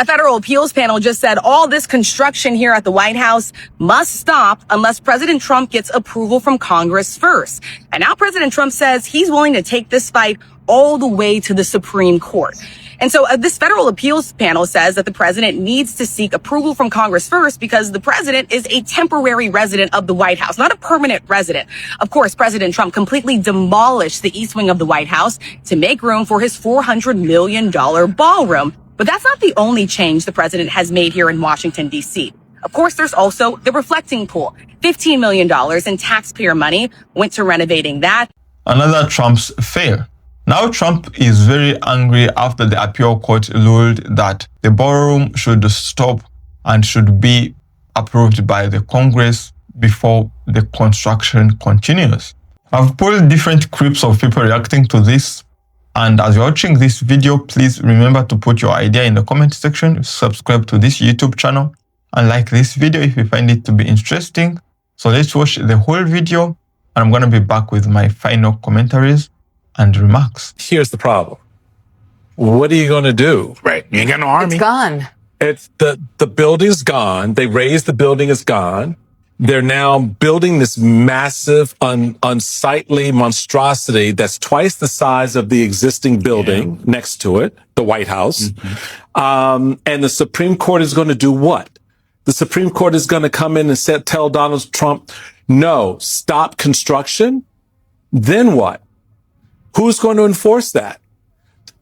A federal appeals panel just said all this construction here at the White House must stop unless President Trump gets approval from Congress first. And now President Trump says he's willing to take this fight all the way to the Supreme Court. And so this federal appeals panel says that the president needs to seek approval from Congress first because the president is a temporary resident of the White House, not a permanent resident. Of course, President Trump completely demolished the East Wing of the White House to make room for his $400 million ballroom. But that's not the only change the president has made here in Washington, D.C. Of course, there's also the reflecting pool. $15 million in taxpayer money went to renovating that. Another Trump's fail. Now Trump is very angry after the appeal court ruled that the ballroom should stop and should be approved by the Congress before the construction continues. I've pulled different clips of people reacting to this, and as you're watching this video, please remember to put your idea in the comment section, subscribe to this YouTube channel, and like this video if you find it to be interesting. So let's watch the whole video, and I'm going to be back with my final commentaries and remarks. Here's the problem. What are you going to do? Right. You ain't got no army. It's gone. It's the building's gone. They raised the building is gone. They're now building this massive, unsightly monstrosity that's twice the size of the existing building next to it, the White House. Mm-hmm. And the Supreme Court is going to do what? The Supreme Court is going to come in and tell Donald Trump, no, stop construction. Then what? Who's going to enforce that?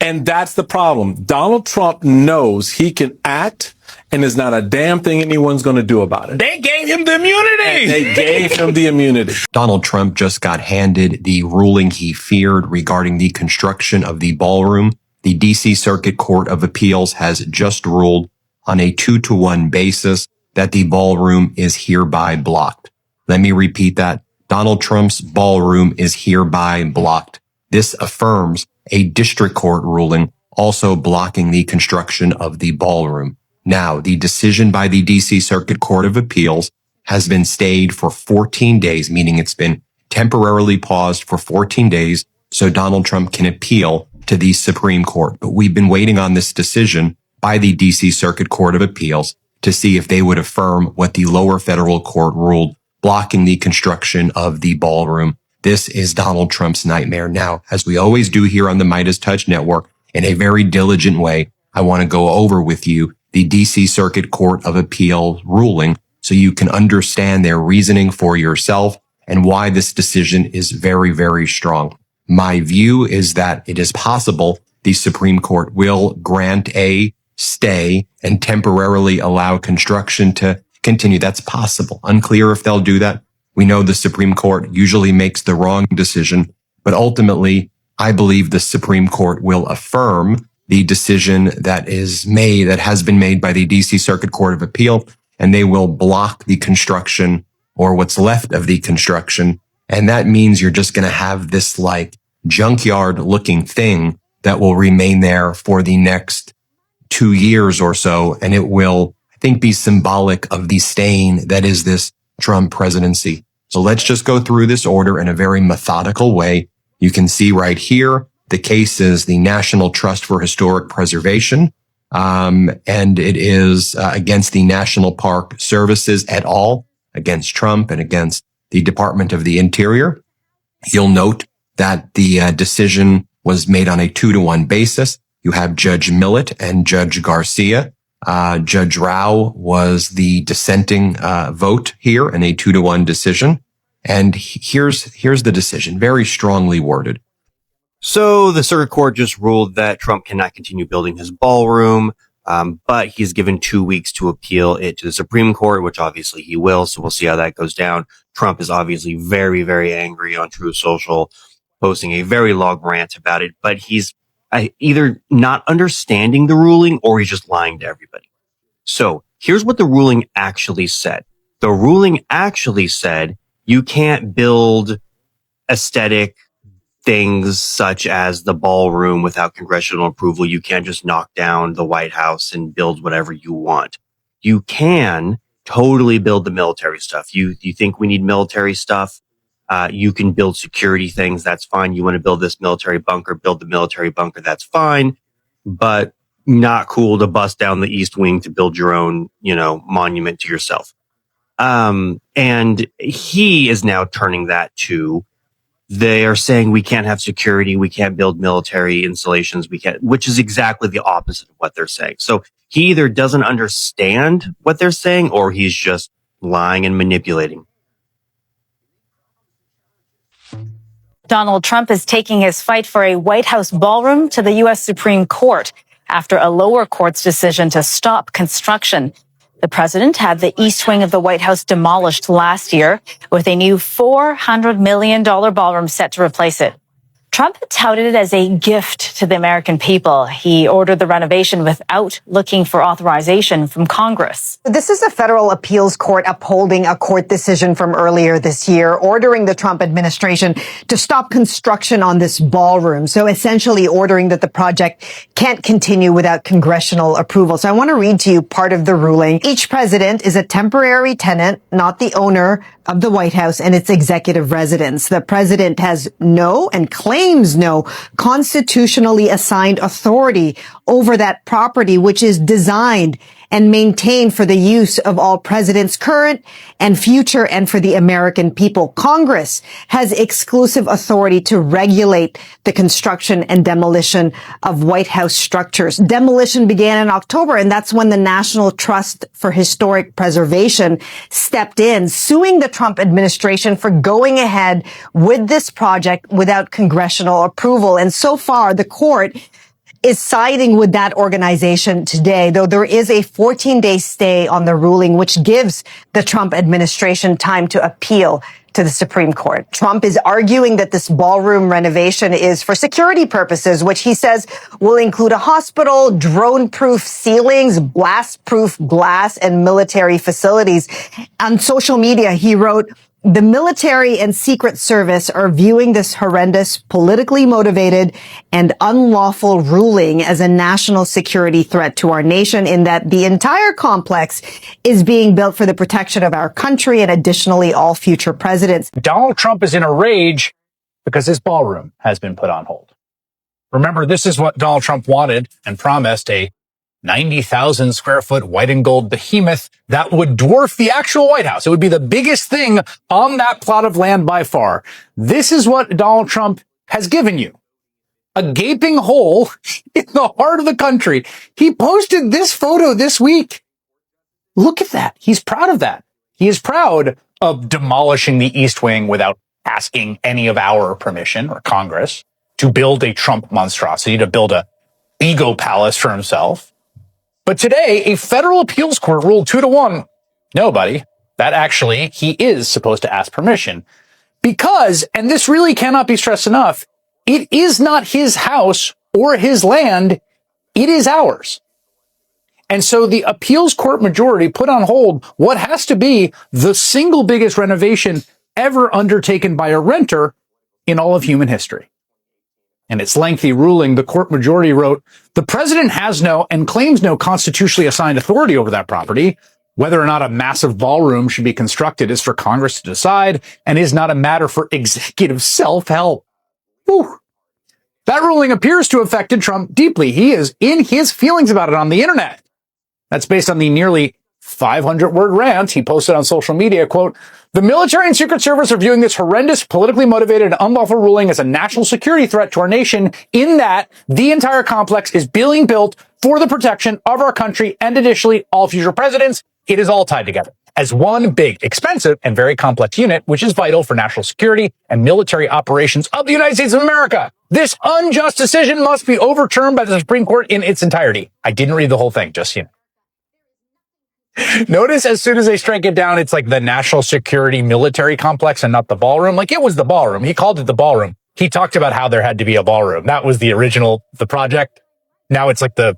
And that's the problem. Donald Trump knows he can act, and there's not a damn thing anyone's going to do about it. They gave him the immunity. And they gave him the immunity. Donald Trump just got handed the ruling he feared regarding the construction of the ballroom. The D.C. Circuit Court of Appeals has just ruled on a 2-to-1 basis that the ballroom is hereby blocked. Let me repeat that. Donald Trump's ballroom is hereby blocked. This affirms a district court ruling also blocking the construction of the ballroom. Now, the decision by the D.C. Circuit Court of Appeals has been stayed for 14 days, meaning it's been temporarily paused for 14 days so Donald Trump can appeal to the Supreme Court. But we've been waiting on this decision by the D.C. Circuit Court of Appeals to see if they would affirm what the lower federal court ruled, blocking the construction of the ballroom. This is Donald Trump's nightmare. Now, as we always do here on the Midas Touch Network, in a very diligent way, I want to go over with you the D.C. Circuit Court of Appeals ruling so you can understand their reasoning for yourself and why this decision is very, very strong. My view is that it is possible the Supreme Court will grant a stay and temporarily allow construction to continue. That's possible. Unclear if they'll do that. We know the Supreme Court usually makes the wrong decision, but ultimately, I believe the Supreme Court will affirm the decision that has been made by the D.C. Circuit Court of Appeal, and they will block the construction or what's left of the construction. And that means you're just going to have this like junkyard looking thing that will remain there for the next 2 years or so. And it will, I think, be symbolic of the stain that is this Trump presidency. So let's just go through this order in a very methodical way. You can see right here, the case is the National Trust for Historic Preservation, and it is against the National Park Services et al., against Trump and against the Department of the Interior. You'll note that the decision was made on a 2-to-1 basis. You have Judge Millett and Judge Garcia. Judge Rao was the dissenting vote here in a 2-to-1 decision. And here's the decision, very strongly worded. So the circuit court just ruled that Trump cannot continue building his ballroom, but he's given 2 weeks to appeal it to the Supreme Court, which obviously he will. So we'll see how that goes down. Trump is obviously very, very angry on Truth Social, posting a very long rant about it, but he's either not understanding the ruling or he's just lying to everybody. So here's what the ruling actually said. The ruling actually said you can't build aesthetic things such as the ballroom without congressional approval. You can't just knock down the White House and build whatever you want. You can totally build the military stuff. You think we need military stuff? You can build security things. That's fine. You want to build this military bunker, build the military bunker. That's fine. But not cool to bust down the East Wing to build your own, monument to yourself. And he is now turning that to, they are saying we can't have security, we can't build military installations, which is exactly the opposite of what they're saying. So he either doesn't understand what they're saying or he's just lying and manipulating. Donald Trump is taking his fight for a White House ballroom to the U.S. Supreme Court after a lower court's decision to stop construction. The president had the East Wing of the White House demolished last year with a new $400 million ballroom set to replace it. Trump touted it as a gift to the American people. He ordered the renovation without looking for authorization from Congress. This is a federal appeals court upholding a court decision from earlier this year, ordering the Trump administration to stop construction on this ballroom. So essentially ordering that the project can't continue without congressional approval. So I want to read to you part of the ruling. Each president is a temporary tenant, not the owner of the White House and its executive residence. The president has no and claims no constitutionally assigned authority over that property, which is designed and maintained for the use of all presidents, current and future, and for the American people. Congress has exclusive authority to regulate the construction and demolition of White House structures. Demolition began in October, and that's when the National Trust for Historic Preservation stepped in, suing the Trump administration for going ahead with this project without congressional approval. And so far, the court is siding with that organization today, though there is a 14-day stay on the ruling, which gives the Trump administration time to appeal to the Supreme Court. Trump is arguing that this ballroom renovation is for security purposes, which he says will include a hospital, drone-proof ceilings, blast-proof glass, and military facilities. On social media, he wrote, "The military and Secret Service are viewing this horrendous, politically motivated and unlawful ruling as a national security threat to our nation, in that the entire complex is being built for the protection of our country and additionally all future presidents." Donald Trump is in a rage because his ballroom has been put on hold. Remember, this is what Donald Trump wanted and promised, a 90,000 square foot white and gold behemoth that would dwarf the actual White House. It would be the biggest thing on that plot of land by far. This is what Donald Trump has given you. A gaping hole in the heart of the country. He posted this photo this week. Look at that. He's proud of that. He is proud of demolishing the East Wing without asking any of our permission or Congress to build a Trump monstrosity, to build a ego palace for himself. But today, a federal appeals court ruled 2-1. No, buddy, that actually he is supposed to ask permission because, and this really cannot be stressed enough, it is not his house or his land. It is ours. And so the appeals court majority put on hold what has to be the single biggest renovation ever undertaken by a renter in all of human history. In its lengthy ruling, the court majority wrote, "The president has no and claims no constitutionally assigned authority over that property. Whether or not a massive ballroom should be constructed is for Congress to decide and is not a matter for executive self-help." Whew. That ruling appears to have affected Trump deeply. He is in his feelings about it on the internet. That's based on the nearly 500-word rant he posted on social media. Quote, "The military and Secret Service are viewing this horrendous, politically motivated, and unlawful ruling as a national security threat to our nation, in that the entire complex is being built for the protection of our country and additionally all future presidents. It is all tied together as one big, expensive, and very complex unit, which is vital for national security and military operations of the United States of America. This unjust decision must be overturned by the Supreme Court in its entirety." I didn't read the whole thing, just so you know. Notice as soon as they strike it down, it's like the national security military complex and not the ballroom. Like it was the ballroom. He called it the ballroom. He talked about how there had to be a ballroom. That was the original, the project. Now it's like the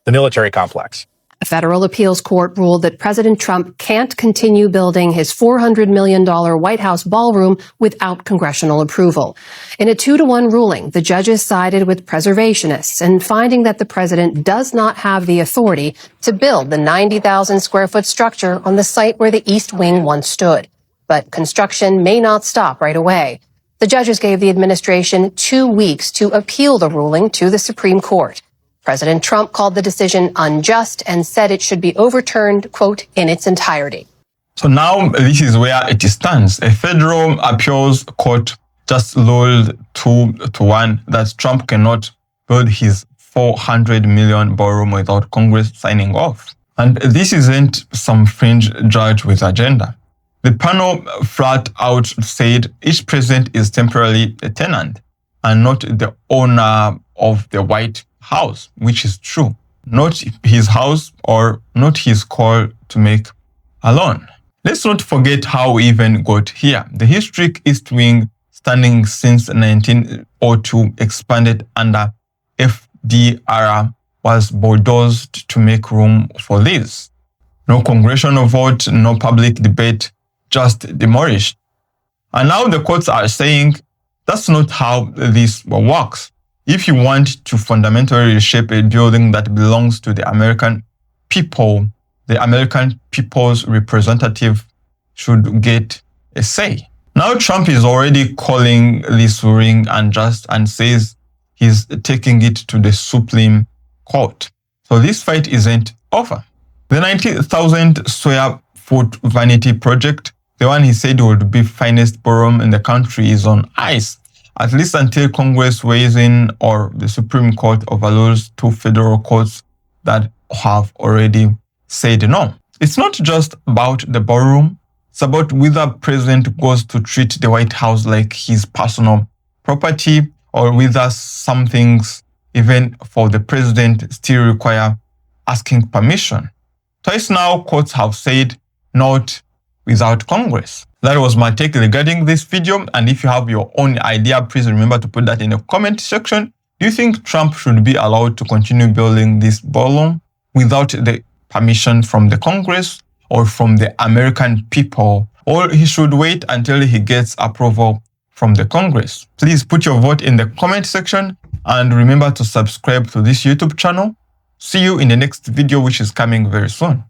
military complex. A federal appeals court ruled that President Trump can't continue building his $400 million White House ballroom without congressional approval. In a 2-1 ruling, the judges sided with preservationists and finding that the president does not have the authority to build the 90,000 square foot structure on the site where the East Wing once stood. But construction may not stop right away. The judges gave the administration 2 weeks to appeal the ruling to the Supreme Court. President Trump called the decision unjust and said it should be overturned, quote, in its entirety. So now this is where it stands. A federal appeals court just ruled 2-1 that Trump cannot build his $400 million ballroom without Congress signing off. And this isn't some fringe judge with agenda. The panel flat out said each president is temporarily a tenant and not the owner of the White House, which is true. Not his house or not his call to make alone. Let's not forget how we even got here. The historic East Wing, standing since 1902, expanded under FDR, was bulldozed to make room for this. No congressional vote, no public debate, just demolished. And now the courts are saying that's not how this works. If you want to fundamentally reshape a building that belongs to the American people, the American people's representative should get a say. Now Trump is already calling this ruling unjust and says he's taking it to the Supreme Court. So this fight isn't over. The 90,000 square foot vanity project, the one he said would be finest ballroom in the country, is on ice, at least until Congress weighs in or the Supreme Court overrules 2 federal courts that have already said no. It's not just about the ballroom. It's about whether President goes to treat the White House like his personal property, or whether some things, even for the president, still require asking permission. Twice now, courts have said not without Congress. That was my take regarding this video. And if you have your own idea, please remember to put that in the comment section. Do you think Trump should be allowed to continue building this ballroom without the permission from the Congress or from the American people, or he should wait until he gets approval from the Congress? Please put your vote in the comment section and remember to subscribe to this YouTube channel. See you in the next video, which is coming very soon.